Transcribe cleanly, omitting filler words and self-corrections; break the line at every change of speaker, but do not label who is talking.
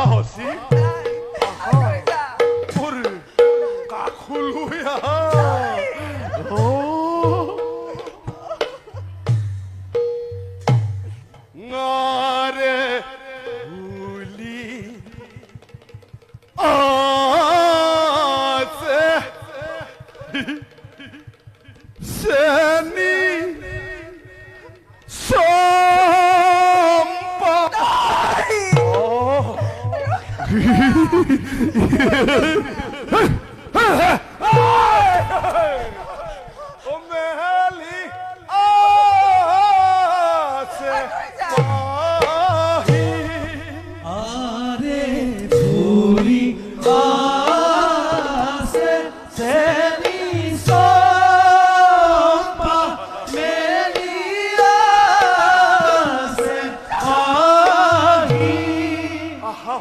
হসি
Ay, ka.
ওরে কাকুলুয়া ও ngare uli ase seni sompa oh